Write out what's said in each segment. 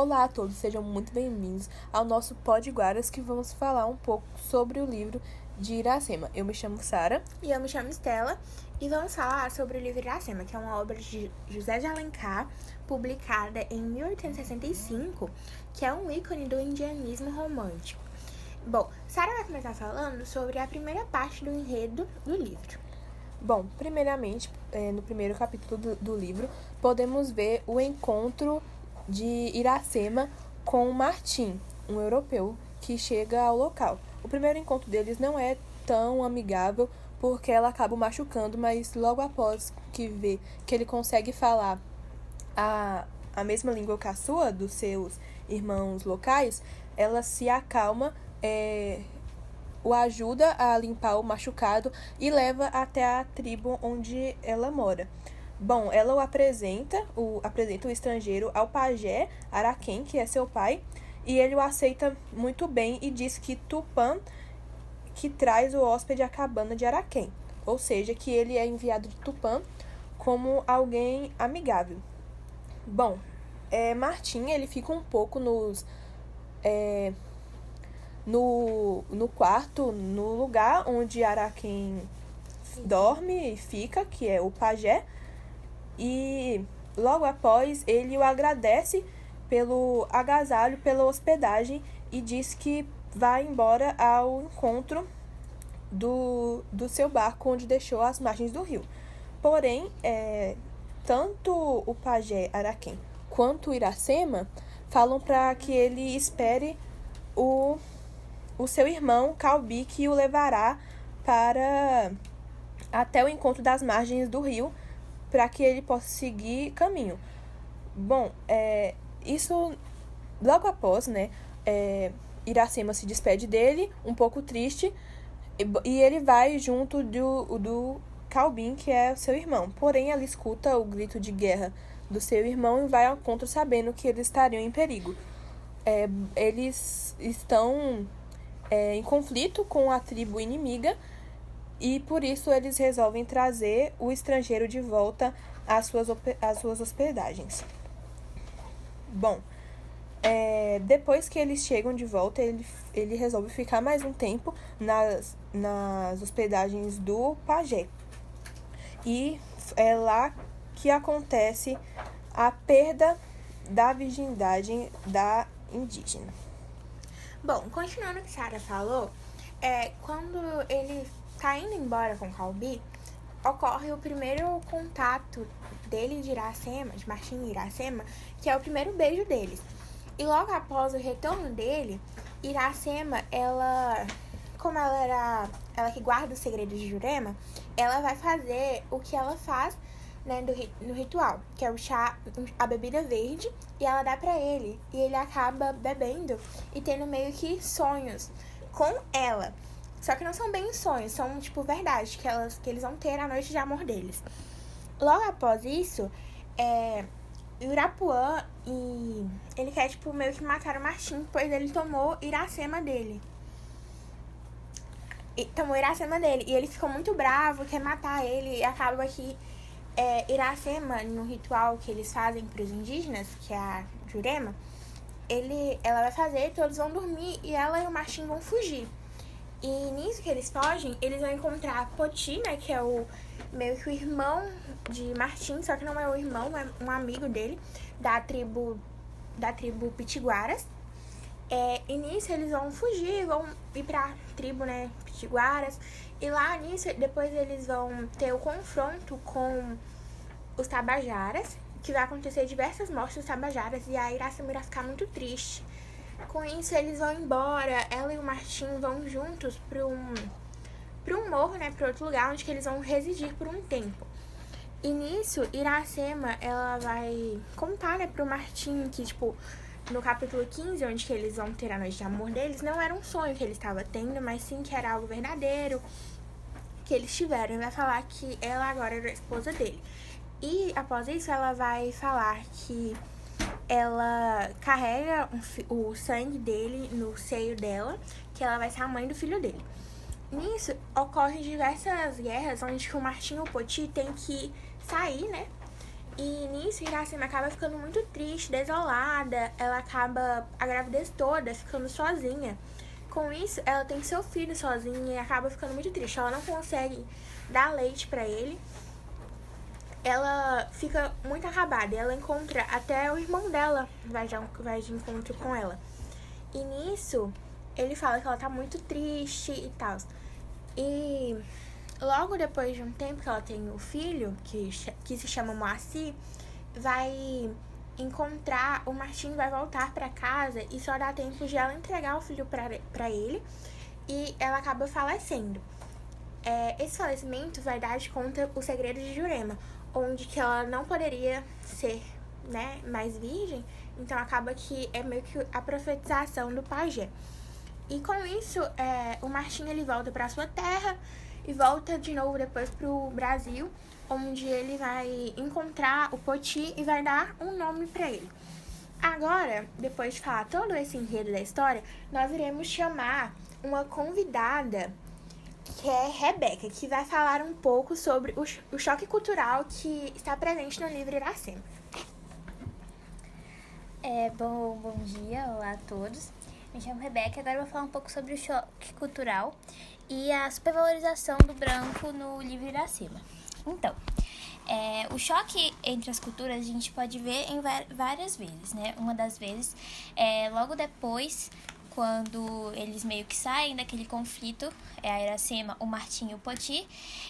Olá a todos, sejam muito bem-vindos ao nosso Podguaras, que vamos falar um pouco sobre o livro de Iracema. Eu me chamo Sara. E eu me chamo Estela, e vamos falar sobre o livro Iracema, que é uma obra de José de Alencar, publicada em 1865, que é um ícone do indianismo romântico. Bom, Sara vai começar falando sobre a primeira parte do enredo do livro. Bom, primeiramente, no primeiro capítulo do livro, podemos ver o encontro de Iracema com Martim, um europeu que chega ao local. O primeiro encontro deles não é tão amigável, porque ela acaba o machucando, mas logo após que vê que ele consegue falar a mesma língua que a sua, dos seus irmãos locais, ela se acalma, o ajuda a limpar o machucado e leva até a tribo onde ela mora. Bom, ela apresenta o estrangeiro ao pajé Araquém, que é seu pai, e ele o aceita muito bem e diz que Tupã que traz o hóspede à cabana de Araquém, ou seja, que ele é enviado de Tupã como alguém amigável. Bom, Martim, ele fica um pouco no quarto, no lugar onde Araquém dorme e fica, que é o pajé, e logo após ele o agradece pelo agasalho, pela hospedagem, e diz que vai embora ao encontro do seu barco onde deixou as margens do rio. Porém, tanto o pajé Araquém quanto o Iracema falam para que ele espere o seu irmão Calbi, que o levará até o encontro das margens do rio, para que ele possa seguir caminho. Bom, isso logo após, Iracema se despede dele, um pouco triste, e ele vai junto do Calbim, que é seu irmão. Porém, ela escuta o grito de guerra do seu irmão e vai ao encontro sabendo que eles estariam em perigo. Eles estão em conflito com a tribo inimiga, e por isso eles resolvem trazer o estrangeiro de volta às suas hospedagens. Bom, depois que eles chegam de volta, ele resolve ficar mais um tempo nas hospedagens do pajé. E é lá que acontece a perda da virgindade da indígena. Bom, continuando o que Sara falou, quando ele tá indo embora com Calbi, ocorre o primeiro contato dele de Iracema, de Martim e Iracema, que é o primeiro beijo deles. E logo após o retorno dele, Iracema, como ela que guarda os segredos de Jurema, ela vai fazer o que ela faz, no ritual, que é o chá, a bebida verde, e ela dá pra ele, e ele acaba bebendo e tendo meio que sonhos com ela. Só que não são bem sonhos, são tipo verdade, que eles vão ter a noite de amor deles. Logo após isso, Irapuã, e ele quer tipo meio que matar o Martim, pois ele tomou Iracema dele. E ele ficou muito bravo, quer matar ele, e acaba que Iracema, no ritual que eles fazem para os indígenas, que é a Jurema, ela vai fazer, todos vão dormir e ela e o Martim vão fugir. E nisso que eles fogem, eles vão encontrar Poti, que é meio que o irmão de Martim, só que não é o irmão, é um amigo dele, da tribo Pitiguaras. E nisso eles vão fugir, vão ir pra tribo, Pitiguaras. E lá nisso, depois eles vão ter o confronto com os Tabajaras, que vai acontecer diversas mortes dos Tabajaras, e a Iracema irá ficar muito triste. Com isso, eles vão embora, ela e o Martim vão juntos para um morro, para outro lugar, onde que eles vão residir por um tempo. E nisso, Iracema, ela vai contar, pro Martim que, no capítulo 15, onde que eles vão ter a noite de amor deles, não era um sonho que ele estava tendo, mas sim que era algo verdadeiro que eles tiveram. E vai falar que ela agora era a esposa dele. E após isso, ela vai falar que ela carrega o sangue dele no seio dela, que ela vai ser a mãe do filho dele. Nisso, ocorrem diversas guerras, onde o Martim e o Poti tem que sair, E nisso, Iracema acaba ficando muito triste, desolada. Ela acaba a gravidez toda ficando sozinha. Com isso, ela tem seu filho sozinha e acaba ficando muito triste. Ela não consegue dar leite pra ele. Ela fica muito acabada. Ela encontra até o irmão dela, vai de encontro com ela. E nisso, ele fala que ela tá muito triste e tal. E logo depois de um tempo que ela tem o filho, que se chama Moacir, vai encontrar o Martim, vai voltar pra casa e só dá tempo de ela entregar o filho pra ele e ela acaba falecendo. Esse falecimento vai dar de conta o segredo de Jurema, onde que ela não poderia ser, né, mais virgem, então acaba que é meio que a profetização do pajé. E com isso, o Martim ele volta pra sua terra e volta de novo depois pro Brasil, onde ele vai encontrar o Poti e vai dar um nome pra ele. Agora, depois de falar todo esse enredo da história, nós iremos chamar uma convidada, que é Rebeca, que vai falar um pouco sobre o choque cultural que está presente no livro Iracema. Bom dia, olá a todos. Me chamo Rebeca e agora eu vou falar um pouco sobre o choque cultural e a supervalorização do branco no livro Iracema. Então, o choque entre as culturas a gente pode ver em várias vezes, né? Uma das vezes é logo depois, quando eles meio que saem daquele conflito, a Iracema, o Martim e o Poti,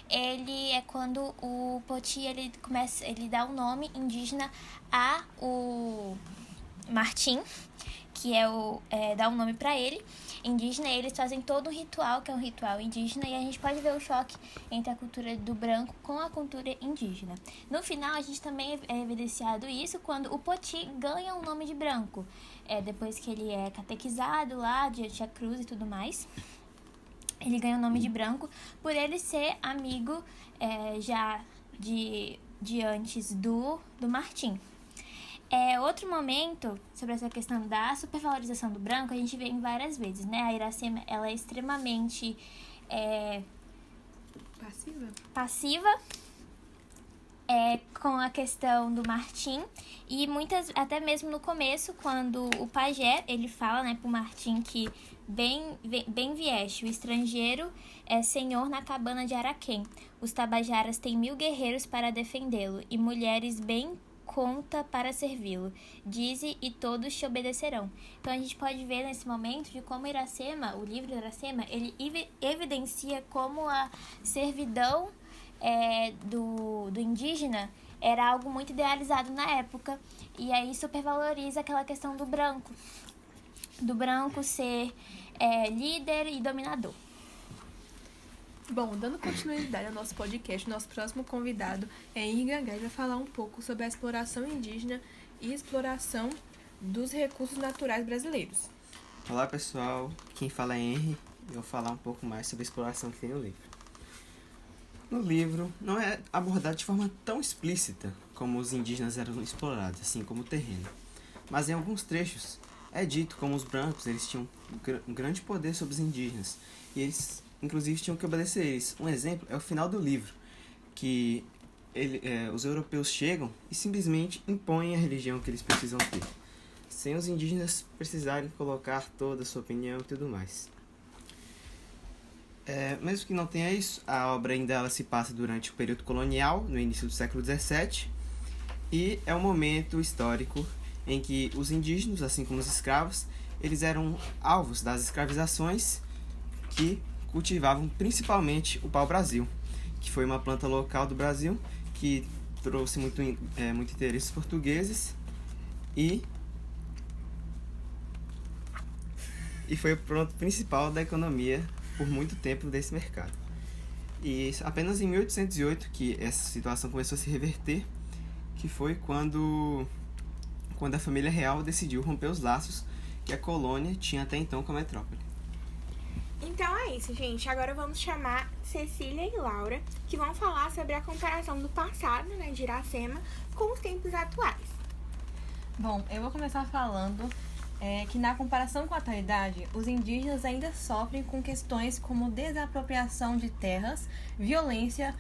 ele é quando o Poti ele dá um nome indígena a o Martim, que dá um nome para ele, indígena, e eles fazem todo um ritual, que é um ritual indígena, e a gente pode ver o choque entre a cultura do branco com a cultura indígena. No final, a gente também é evidenciado isso quando o Poti ganha um nome de branco, depois que ele é catequizado lá, diante da cruz e tudo mais. Ele ganha o nome de branco por ele ser amigo já de antes do Martim. Outro momento sobre essa questão da supervalorização do branco, a gente vê em várias vezes, né? A Iracema, ela é extremamente passiva com a questão do Martim, e até mesmo no começo, quando o pajé, ele fala, né, pro Martim que bem vieste, o estrangeiro é senhor na cabana de Araquém. Os tabajaras têm 1000 guerreiros para defendê-lo, e mulheres bem conta para servi-lo. Dize e todos te obedecerão. Então a gente pode ver nesse momento de como Iracema, o livro de Iracema, ele evidencia como a servidão do indígena era algo muito idealizado na época, e aí supervaloriza aquela questão do branco ser líder e dominador. Bom, dando continuidade ao nosso podcast, nosso próximo convidado é Henri Gangá, e vai falar um pouco sobre a exploração indígena e exploração dos recursos naturais brasileiros. Olá pessoal, quem fala é Henri, e eu vou falar um pouco mais sobre a exploração que tem no livro. No livro, não é abordado de forma tão explícita como os indígenas eram explorados, assim como o terreno. Mas em alguns trechos é dito como os brancos eles tinham um grande poder sobre os indígenas, e eles inclusive tinham que obedecer eles. Um exemplo é o final do livro, que os europeus chegam e simplesmente impõem a religião que eles precisam ter, sem os indígenas precisarem colocar toda a sua opinião e tudo mais. Mesmo que não tenha isso, a obra ainda ela se passa durante o período colonial, no início do século XVII, e é um momento histórico em que os indígenas, assim como os escravos, eles eram alvos das escravizações que cultivavam principalmente o pau-brasil, que foi uma planta local do Brasil que trouxe muito interesse dos portugueses e foi o ponto principal da economia por muito tempo desse mercado. E apenas em 1808 que essa situação começou a se reverter, que foi quando a família real decidiu romper os laços que a colônia tinha até então com a metrópole. Então é isso, gente. Agora vamos chamar Cecília e Laura, que vão falar sobre a comparação do passado, né, de Iracema, com os tempos atuais. Bom, eu vou começar falando é que, na comparação com a atualidade, os indígenas ainda sofrem com questões como desapropriação de terras, violência,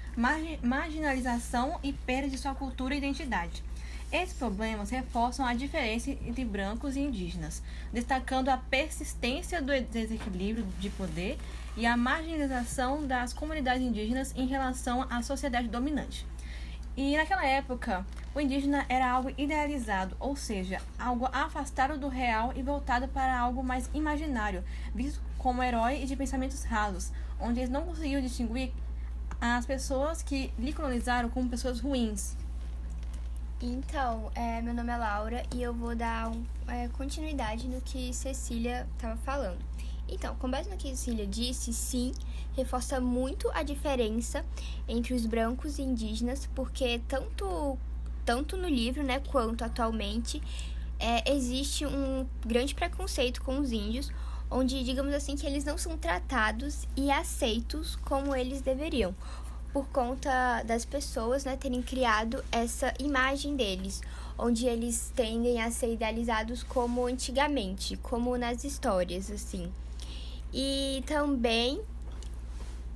marginalização e perda de sua cultura e identidade. Esses problemas reforçam a diferença entre brancos e indígenas, destacando a persistência do desequilíbrio de poder e a marginalização das comunidades indígenas em relação à sociedade dominante. E naquela época, o indígena era algo idealizado, ou seja, algo afastado do real e voltado para algo mais imaginário, visto como herói e de pensamentos rasos, onde eles não conseguiam distinguir as pessoas que lhe colonizaram como pessoas ruins. Então, meu nome é Laura e eu vou dar continuidade no que Cecília estava falando. Então, com base no que Cecília disse, sim, reforça muito a diferença entre os brancos e indígenas, porque tanto no livro, né, quanto atualmente, existe um grande preconceito com os índios, onde, digamos assim, que eles não são tratados e aceitos como eles deveriam, por conta das pessoas, né, terem criado essa imagem deles, onde eles tendem a ser idealizados como antigamente, como nas histórias, assim. E também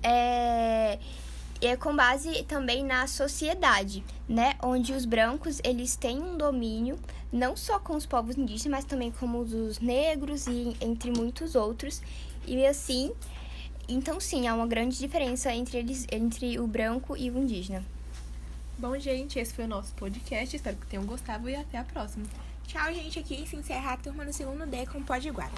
é com base também na sociedade, né, onde os brancos, eles têm um domínio, não só com os povos indígenas, mas também com os negros e entre muitos outros, e assim... Então, sim, há uma grande diferença entre o branco e o indígena. Bom, gente, esse foi o nosso podcast. Espero que tenham gostado e até a próxima. Tchau, gente. Aqui se encerra a turma no segundo D com Pó de Guaras.